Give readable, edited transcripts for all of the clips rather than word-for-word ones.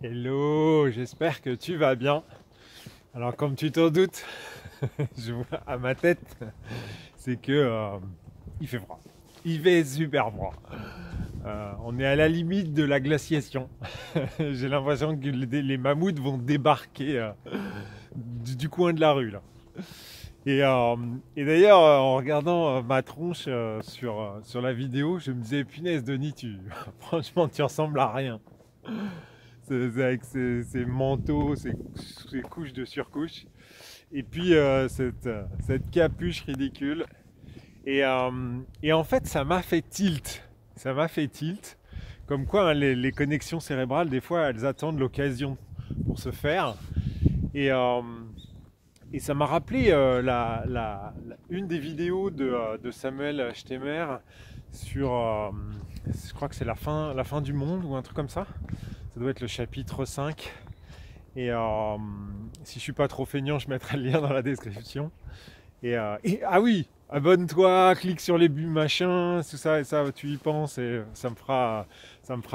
Hello, j'espère que tu vas bien. Alors comme tu t'en doutes, je vois à ma tête, c'est que il fait froid. Il fait super froid. On est à la limite de la glaciation. J'ai l'impression que les mammouths vont débarquer du coin de la rue là. Et d'ailleurs, en regardant ma tronche sur la vidéo, je me disais, punaise Denis, franchement tu ressembles à rien. Avec ses manteaux, ses couches de surcouche, et puis cette capuche ridicule. Et en fait, ça m'a fait tilt. Ça m'a fait tilt. Comme quoi, hein, les connexions cérébrales, des fois, elles attendent l'occasion pour se faire. Et ça m'a rappelé une des vidéos de Samuel Stemmer sur, je crois que c'est la fin du monde ou un truc comme ça. Ça doit être le chapitre 5. Et si je suis pas trop feignant, je mettrai le lien dans la description. Ah oui, abonne-toi, clique sur les machins, tout ça et ça, tu y penses et ça me fera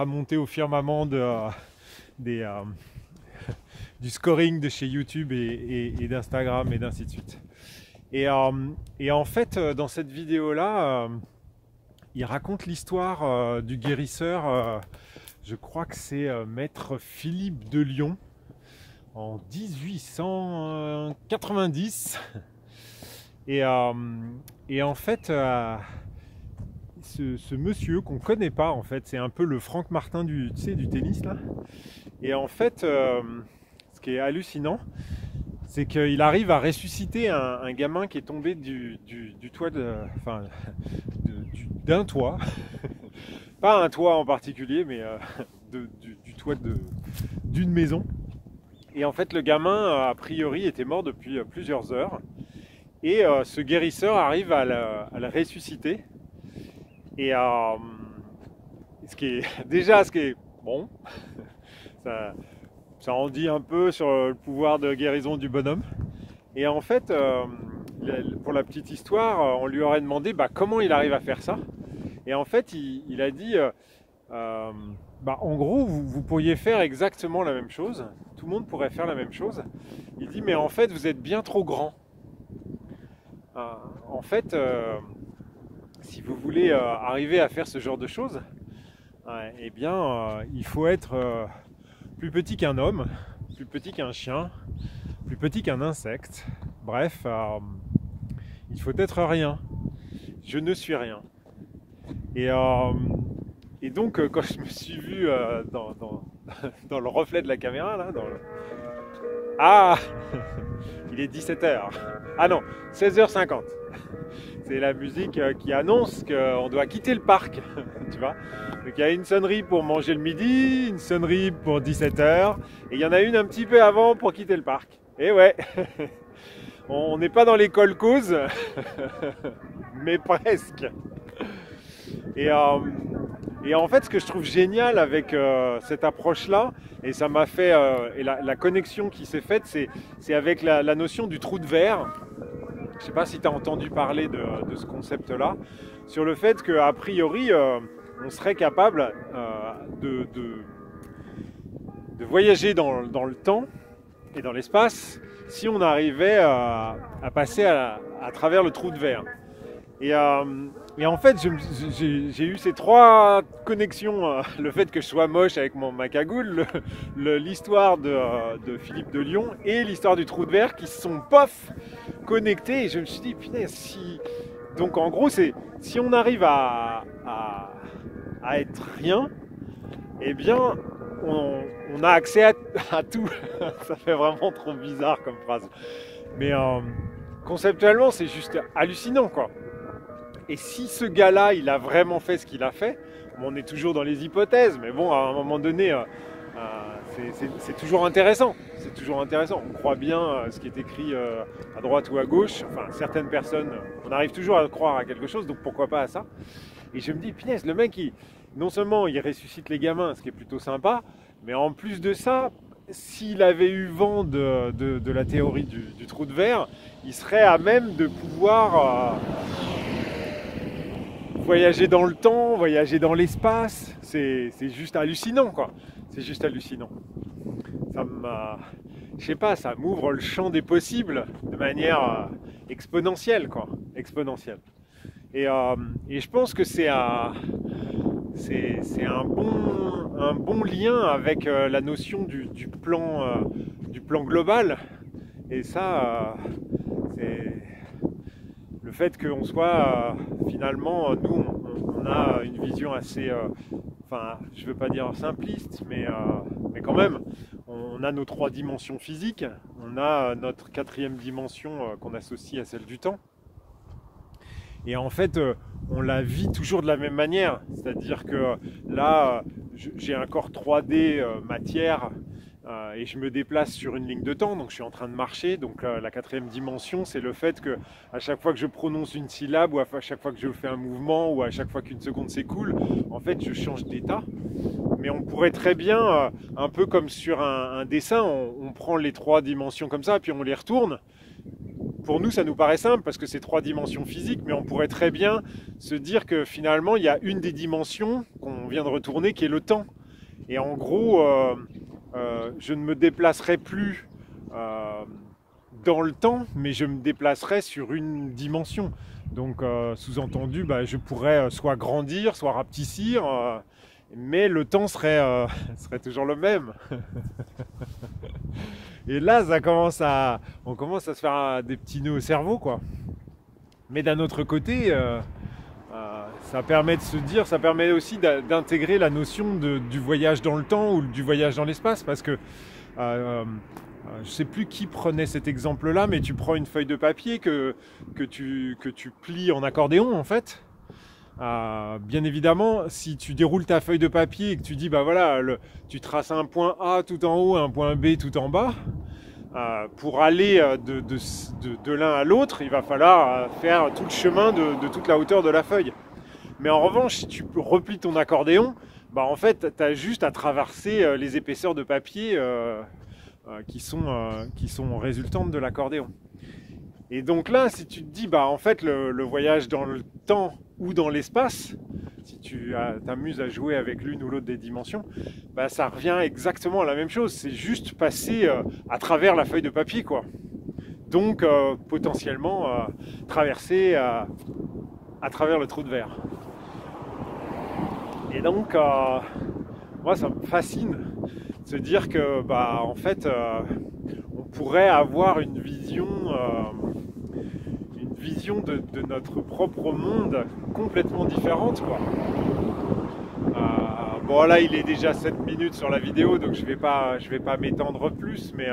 monter au firmament des, du scoring de chez YouTube et d'Instagram et d'ainsi de suite. Et en fait, dans cette vidéo-là, il raconte l'histoire du guérisseur. Je crois que c'est maître Philippe de Lyon en 1890. Et en fait, ce monsieur qu'on ne connaît pas, en fait, c'est un peu le Franck Martin du tennis là. Et en fait, ce qui est hallucinant, c'est qu'il arrive à ressusciter un gamin qui est tombé du toit d'un toit. Pas un toit en particulier, mais du toit d'une maison. Et en fait, le gamin, a priori, était mort depuis plusieurs heures. Et ce guérisseur arrive à le ressusciter. Et ce qui est bon, ça en dit un peu sur le pouvoir de guérison du bonhomme. Et en fait, pour la petite histoire, on lui aurait demandé comment il arrive à faire ça. Et en fait, il a dit, en gros, vous pourriez faire exactement la même chose. Tout le monde pourrait faire la même chose. Il dit, mais en fait, vous êtes bien trop grand. En fait, si vous voulez arriver à faire ce genre de choses, eh bien, il faut être plus petit qu'un homme, plus petit qu'un chien, plus petit qu'un insecte. Bref, il faut être rien. Je ne suis rien. Et donc, quand je me suis vu dans le reflet de la caméra, là, Ah il est 17h. Ah non, 16h50. C'est la musique qui annonce qu'on doit quitter le parc. Tu vois. Donc il y a une sonnerie pour manger le midi, une sonnerie pour 17h, et il y en a une un petit peu avant pour quitter le parc. Et ouais, on n'est pas dans les kolkhozes, mais presque. Et en fait, ce que je trouve génial avec cette approche-là, et ça m'a fait, et la connexion qui s'est faite, c'est avec la notion du trou de verre. Je ne sais pas si tu as entendu parler de ce concept-là, sur le fait qu'a priori, on serait capable de voyager dans le temps et dans l'espace si on arrivait à passer à travers le trou de verre. Et en fait, j'ai eu ces trois connexions. Le fait que je sois moche avec ma cagoule, l'histoire de Philippe de Lyon et l'histoire du trou de verre qui se sont connectés. Et je me suis dit, punaise, si... Donc en gros, c'est si on arrive à être rien, eh bien, on a accès à tout. Ça fait vraiment trop bizarre comme phrase. Mais conceptuellement, c'est juste hallucinant, quoi. Et si ce gars-là, il a vraiment fait ce qu'il a fait, on est toujours dans les hypothèses, mais bon, à un moment donné, c'est toujours intéressant. C'est toujours intéressant. On croit bien ce qui est écrit à droite ou à gauche. Enfin, certaines personnes, on arrive toujours à croire à quelque chose, donc pourquoi pas à ça. Et je me dis, punaise, le mec, non seulement il ressuscite les gamins, ce qui est plutôt sympa, mais en plus de ça, s'il avait eu vent de la théorie du trou de verre, il serait à même de pouvoir... voyager dans le temps, voyager dans l'espace, c'est juste hallucinant, quoi. C'est juste hallucinant. je sais pas, ça m'ouvre le champ des possibles de manière exponentielle, quoi, exponentielle. Et je pense que c'est un bon lien avec la notion du plan global. Et ça, c'est le fait qu'on soit finalement, nous, on a une vision assez, enfin, je ne veux pas dire simpliste, mais quand même, on a nos 3 dimensions physiques, on a notre 4e dimension qu'on associe à celle du temps. Et en fait, on la vit toujours de la même manière. C'est-à-dire que là, j'ai un corps 3D matière et je me déplace sur une ligne de temps, donc je suis en train de marcher. Donc la 4e dimension, c'est le fait que à chaque fois que je prononce une syllabe, ou à chaque fois que je fais un mouvement, ou à chaque fois qu'une seconde s'écoule, en fait, je change d'état. Mais on pourrait très bien, un peu comme sur un dessin, on prend les 3 dimensions comme ça, puis on les retourne. Pour nous, ça nous paraît simple parce que c'est 3 dimensions physiques, mais on pourrait très bien se dire que finalement, il y a une des dimensions qu'on vient de retourner qui est le temps. Et en gros, je ne me déplacerai plus dans le temps, mais je me déplacerai sur une dimension. Donc, sous-entendu, je pourrais soit grandir, soit rapetissir, mais le temps serait toujours le même. Et là, on commence à se faire des petits nœuds au cerveau, quoi. Mais d'un autre côté, ça permet de se dire, ça permet aussi d'intégrer la notion du voyage dans le temps ou du voyage dans l'espace, parce que je ne sais plus qui prenait cet exemple-là, mais tu prends une feuille de papier que tu plies en accordéon, en fait. Bien évidemment, si tu déroules ta feuille de papier et que tu dis, tu traces un point A tout en haut, un point B tout en bas, pour aller de l'un à l'autre, il va falloir faire tout le chemin de toute la hauteur de la feuille. Mais en revanche, si tu replies ton accordéon, en fait, tu as juste à traverser les épaisseurs de papier qui sont résultantes de l'accordéon. Et donc là, si tu te dis, en fait, le voyage dans le temps ou dans l'espace, si tu t'amuses à jouer avec l'une ou l'autre des dimensions, ça revient exactement à la même chose. C'est juste passer à travers la feuille de papier, quoi. Donc, potentiellement, traverser à travers le trou de verre. Et donc, moi, ça me fascine de se dire que, en fait, on pourrait avoir une vision de notre propre monde complètement différente, quoi. Bon, là, il est déjà 7 minutes sur la vidéo, donc je vais pas m'étendre plus, mais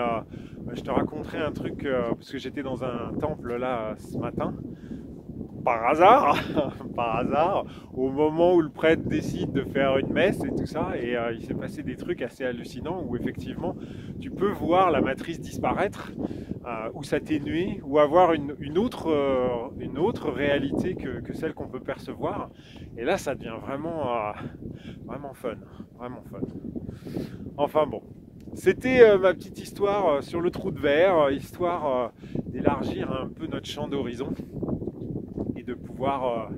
je te raconterai un truc, parce que j'étais dans un temple, là, ce matin, par hasard, au moment où le prêtre décide de faire une messe et tout ça, et il s'est passé des trucs assez hallucinants où effectivement tu peux voir la matrice disparaître, ou s'atténuer, ou avoir une autre réalité que celle qu'on peut percevoir, et là ça devient vraiment fun, vraiment fun. Enfin bon, c'était ma petite histoire sur le trou de verre, histoire d'élargir un peu notre champ d'horizon, de pouvoir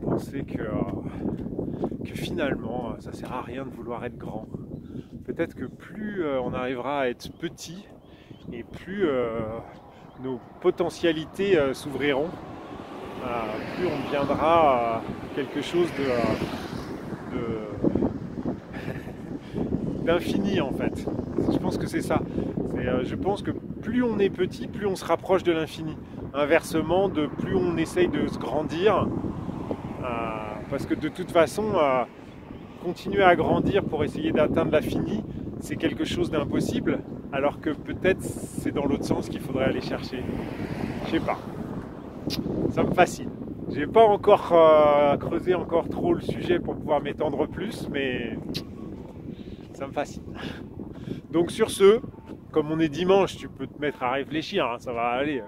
penser que finalement ça sert à rien de vouloir être grand. Peut-être que plus on arrivera à être petit et plus nos potentialités s'ouvriront, plus on deviendra quelque chose d'infini en fait. Je pense que c'est ça. Je pense que plus on est petit, plus on se rapproche de l'infini. Inversement, plus on essaye de se grandir, parce que de toute façon, continuer à grandir pour essayer d'atteindre l'infini, c'est quelque chose d'impossible, alors que peut-être c'est dans l'autre sens qu'il faudrait aller chercher. Je sais pas. Ça me fascine. J'ai pas encore creusé encore trop le sujet pour pouvoir m'étendre plus, mais ça me fascine. Donc sur ce, comme on est dimanche, tu peux te mettre à réfléchir, hein, ça va aller.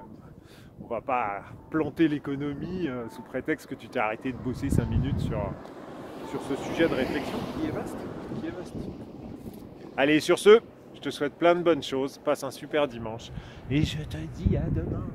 On va pas planter l'économie sous prétexte que tu t'es arrêté de bosser 5 minutes sur ce sujet de réflexion qui est vaste. Allez, sur ce, je te souhaite plein de bonnes choses, passe un super dimanche et je te dis à demain.